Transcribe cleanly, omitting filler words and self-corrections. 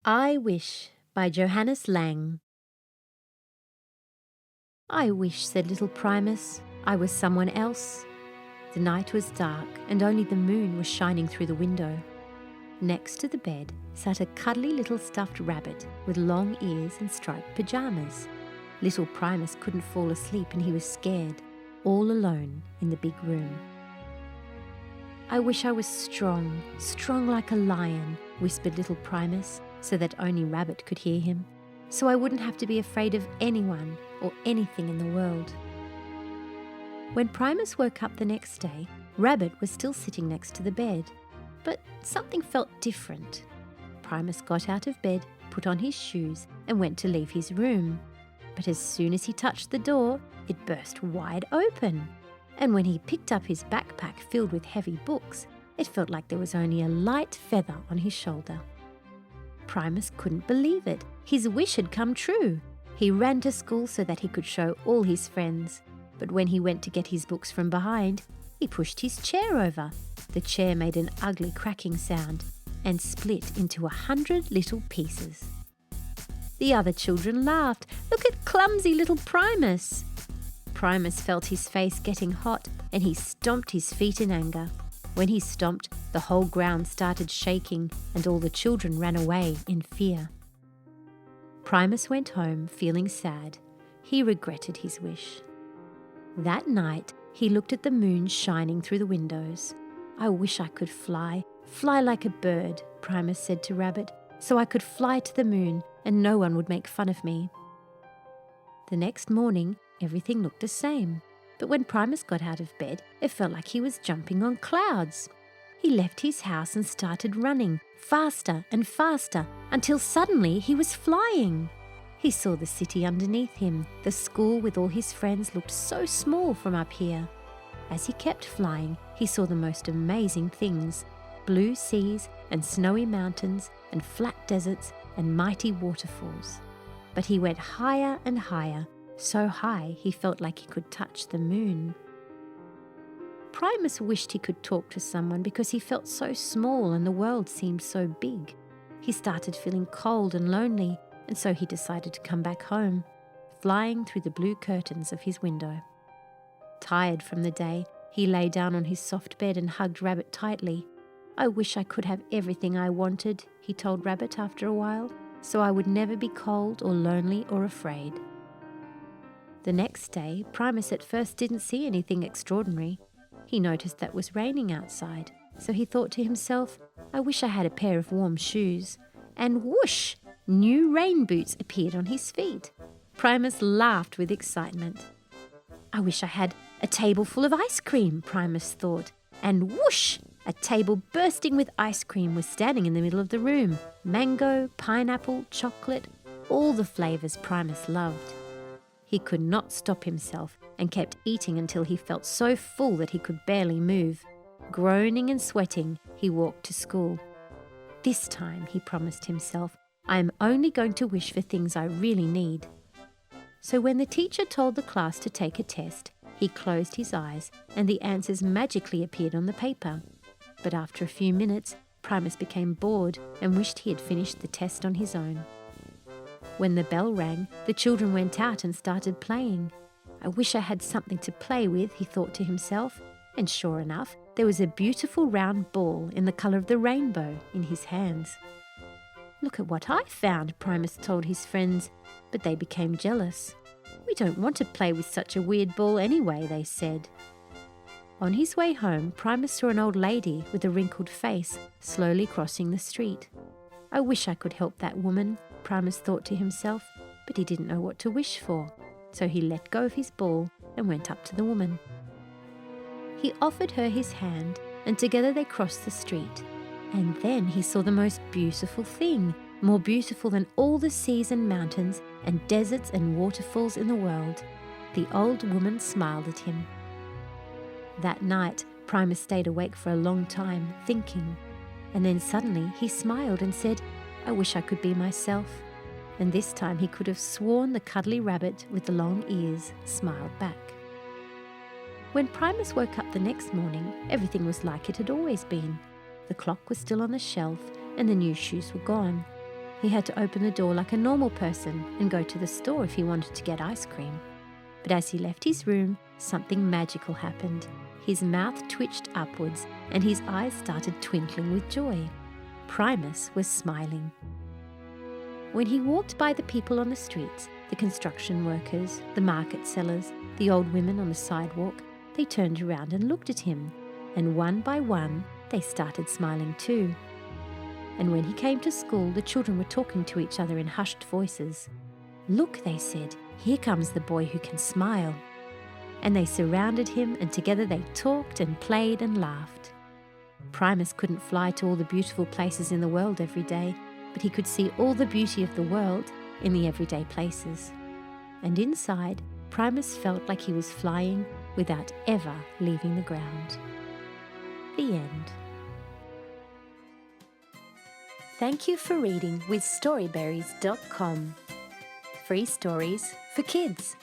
I Wish by Johannes Lang. I wish, said little Primus, I was someone else. The night was dark and only the moon was shining through the window. Next to the bed sat a cuddly little stuffed rabbit with long ears and striped pyjamas. Little Primus couldn't fall asleep and he was scared, all alone in the big room. I wish I was strong, strong like a lion, whispered little Primus, so that only Rabbit could hear him, so I wouldn't have to be afraid of anyone or anything in the world. When Primus woke up the next day, Rabbit was still sitting next to the bed, but something felt different. Primus got out of bed, put on his shoes, and went to leave his room. But as soon as he touched the door, it burst wide open. And when he picked up his backpack filled with heavy books, it felt like there was only a light feather on his shoulder. Primus couldn't believe it. His wish had come true. He ran to school so that he could show all his friends. But when he went to get his books from behind, he pushed his chair over. The chair made an ugly cracking sound and split into 100 little pieces. The other children laughed. Look at clumsy little Primus. Primus felt his face getting hot and he stomped his feet in anger. When he stomped, the whole ground started shaking and all the children ran away in fear. Primus went home feeling sad. He regretted his wish. That night, he looked at the moon shining through the windows. I wish I could fly like a bird, Primus said to Rabbit, so I could fly to the moon and no one would make fun of me. The next morning, everything looked the same. But when Primus got out of bed, it felt like he was jumping on clouds. He left his house and started running, faster and faster, until suddenly he was flying. He saw the city underneath him. The school with all his friends looked so small from up here. As he kept flying, he saw the most amazing things: blue seas and snowy mountains and flat deserts and mighty waterfalls. But he went higher and higher, so high he felt like he could touch the moon. Primus wished he could talk to someone because he felt so small and the world seemed so big. He started feeling cold and lonely, and so he decided to come back home, flying through the blue curtains of his window. Tired from the day, he lay down on his soft bed and hugged Rabbit tightly. I wish I could have everything I wanted, he told Rabbit after a while, so I would never be cold or lonely or afraid. The next day, Primus at first didn't see anything extraordinary. He noticed that it was raining outside, so he thought to himself, I wish I had a pair of warm shoes. And whoosh! New rain boots appeared on his feet. Primus laughed with excitement. I wish I had a table full of ice cream, Primus thought. And whoosh! A table bursting with ice cream was standing in the middle of the room. Mango, pineapple, chocolate, all the flavours Primus loved. He could not stop himself and kept eating until he felt so full that he could barely move. Groaning and sweating, he walked to school. This time, he promised himself, I am only going to wish for things I really need. So when the teacher told the class to take a test, he closed his eyes and the answers magically appeared on the paper. But after a few minutes, Primus became bored and wished he had finished the test on his own. When the bell rang, the children went out and started playing. I wish I had something to play with, he thought to himself, and sure enough, there was a beautiful round ball in the colour of the rainbow in his hands. Look at what I found, Primus told his friends, but they became jealous. We don't want to play with such a weird ball anyway, they said. On his way home, Primus saw an old lady with a wrinkled face slowly crossing the street. I wish I could help that woman, Primus thought to himself, but he didn't know what to wish for, so he let go of his ball and went up to the woman. He offered her his hand, and together they crossed the street. And then he saw the most beautiful thing, more beautiful than all the seas and mountains and deserts and waterfalls in the world. The old woman smiled at him. That night, Primus stayed awake for a long time, thinking. And then suddenly he smiled and said, I wish I could be myself. And this time he could have sworn the cuddly rabbit with the long ears smiled back. When Primus woke up the next morning, everything was like it had always been. The clock was still on the shelf and the new shoes were gone. He had to open the door like a normal person and go to the store if he wanted to get ice cream. But as he left his room, something magical happened. His mouth twitched upwards and his eyes started twinkling with joy. Primus was smiling. When he walked by the people on the streets, the construction workers, the market sellers, the old women on the sidewalk, they turned around and looked at him, and one by one, they started smiling too. And when he came to school, the children were talking to each other in hushed voices. "Look," they said, "here comes the boy who can smile." And they surrounded him, and together they talked and played and laughed. Primus couldn't fly to all the beautiful places in the world every day, but he could see all the beauty of the world in the everyday places. And inside, Primus felt like he was flying without ever leaving the ground. The end. Thank you for reading with Storyberries.com. Free stories for kids.